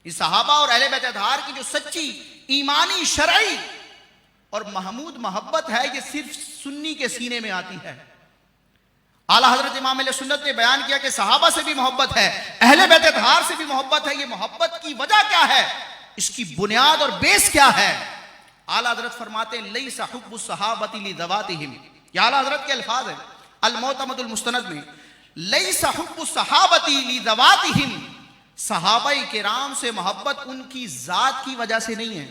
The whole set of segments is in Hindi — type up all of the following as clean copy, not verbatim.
इस सहाबा और अहले बैत अतहार की जो सच्ची ईमानी शरई और महमूद मोहब्बत है, ये सिर्फ सुन्नी के सीने में आती है। आला हजरत इमाम अहले सुन्नत ने बयान किया कि सहाबा से भी मोहब्बत है, अहले बैत अतहार से भी मोहब्बत है। ये मोहब्बत की वजह क्या है, इसकी बुनियाद और बेस क्या है? आला हजरत फरमाते हैं लैसा हुब्बु सहाबती लिज़वातिहिम, ये आला हजरत के अल्फाज है अल-मुअतमदुल मुस्तनद में, लैसा हुब्बु सहाबती लिज़वातिहिम, सहाबाए किराम से मोहब्बत उनकी जात की वजह से नहीं है,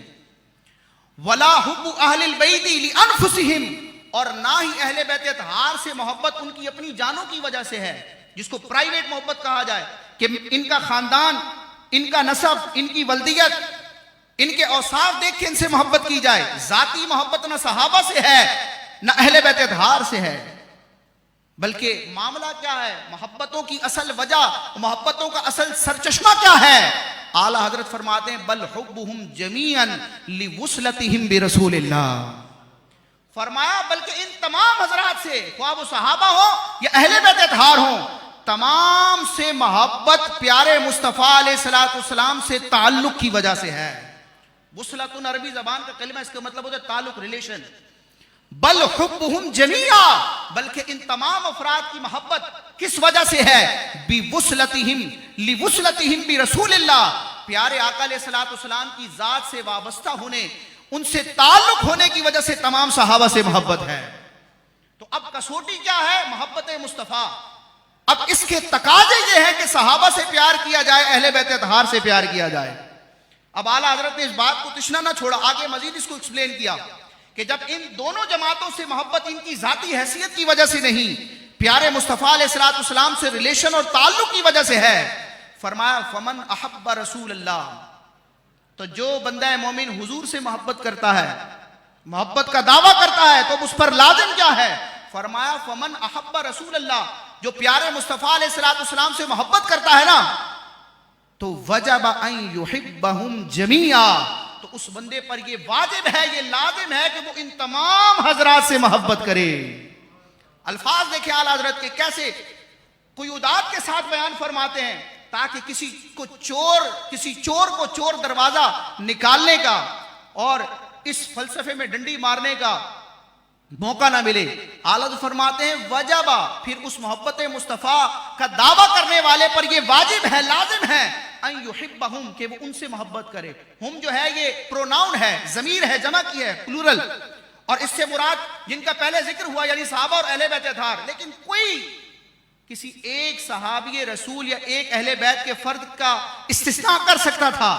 वला हुब्बु अहलिल बैति लिअनफुसिहिम, और ना ही अहले बैत अतहार से मोहब्बत उनकी अपनी जानों की वजह से है, जिसको प्राइवेट मोहब्बत कहा जाए कि इनका खानदान, इनका नसब, इनकी वल्दियत, इनके औसाफ देख के इनसे मोहब्बत की जाए। जाती मोहब्बत ना सहाबा से है ना अहले बैत अतहार से है, बल्कि मामला क्या है, मोहब्बतों की असल वजह, मोहब्बतों का असल सरचश्मा क्या है? आला हजरत फरमाते हैं बल हुब्बुहुम जमीअन लिवुसलतिहिम बिरसूलिल्लाह, फरमाया बल्कि इन तमाम हजरात से, ख्वाह वो सहाबा हो या अहले बैत अतहार हो, तमाम से मोहब्बत प्यारे मुस्तफ़ा अलैहिस्सलाम से ताल्लुक की वजह से है। वुसलतुन अरबी जबान का कलिमा, इसका मतलब होता है ताल्लुक, रिलेशन। बल हुब्बुहुम जमीआ, बल्कि इन तमाम अफराद की मोहब्बत किस वजह से है? बिवुसलतिहिम लिवुसलतिहिम बिरसूलिल्लाह, प्यारे आका अलैहिस्सलाम की जात से वाबस्ता होने, उनसे ताल्लुक होने की वजह से तमाम सहाबा से मोहब्बत है। तो अब कसौटी क्या है? मोहब्बत मुस्तफ़ा। अब इसके तकाजे ये हैं कि सहाबा से प्यार किया जाए, अहले बैत अतहार से प्यार किया जाए। अब आला हजरत ने इस बात को तिश्ना ना छोड़ा, आगे मजीद इसको एक्सप्लेन किया कि जब इन दोनों जमातों से मोहब्बत इनकी जाती हैसियत की वजह से नहीं, प्यारे मुस्तफ़ा अलैहिस्सलाम से रिलेशन और ताल्लुक की वजह से है, फरमाया फमन अहब्ब रसूलल्लाह, तो जो बंदा मोमिन हुजूर से मोहब्बत करता है, मोहब्बत का दावा करता है, तो उस पर लाजिम क्या है? फरमाया फमन अहब्ब रसूलल्लाह, जो प्यारे मुस्तफ़ा अलैहिस्सलाम से मोहब्बत करता है ना, तो वजब अन युहिब्बहुम जमीआ, तो उस बंदे पर ये वाजिब है, ये लाजिम है कि वो इन तमाम हजरात से मोहब्बत करे। अल्फाज देखे आला हजरत के कैसे कुयूदात के साथ बयान फरमाते हैं, ताकि किसी चोर को चोर दरवाजा निकालने का और इस फलसफे में डंडी मारने का मौका ना मिले। आला फरमाते हैं वजबा, फिर उस मोहब्बत मुस्तफ़ा का दावा करने वाले पर यह वाजिब है, लाजिम है, अन युहिब्बहुम, कि वो उनसे मोहब्बत करे। हम जो है ये प्रोनाउन है, जमीर है, जमा की है, प्लूरल, और इससे मुराद जिनका पहले जिक्र हुआ यानी सहाबा और अहले बैत अतहार। लेकिन कोई किसी एक सहाबी रसूल या एक अहले बैत के फर्द का इस्तिस्ना कर सकता था,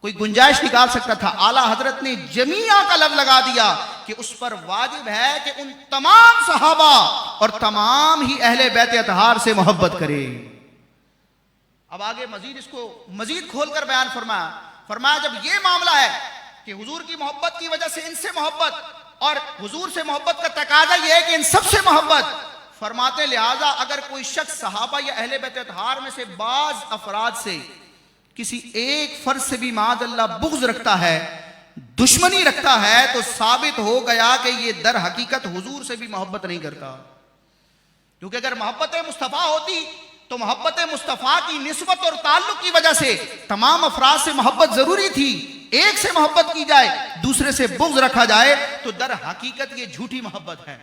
कोई गुंजाइश निकाल सकता था। आला हजरत ने जमीआ का लफ्ज लगा दिया कि उस पर वाजिब है कि उन तमाम सहाबा और तमाम ही अहले बैत अतहार से मोहब्बत करे। अब आगे मजीद इसको मजीद खोलकर बयान फरमाया जब ये मामला है कि हुजूर की मोहब्बत की वजह से इनसे मोहब्बत और हुजूर से मोहब्बत का तकाजा यह है कि इन सबसे मोहब्बत, फरमाते लिहाजा अगर कोई शख्स सहाबा या अहले बैत अतहार में से बाज अफराद से किसी एक फर्ज से भी माअज़ल्लाह बुग़्ज़ रखता है, दुश्मनी रखता है, तो साबित हो गया कि ये दर हकीकत हुजूर से भी मोहब्बत नहीं करता। क्योंकि अगर मोहब्बत मुस्तफ़ा होती तो मोहब्बत मुस्तफ़ा की निस्बत और ताल्लुक की वजह से तमाम अफराद से मोहब्बत जरूरी थी। एक से मोहब्बत की जाए, दूसरे से बुग़्ज़ रखा जाए, तो दर हकीकत ये झूठी मोहब्बत है।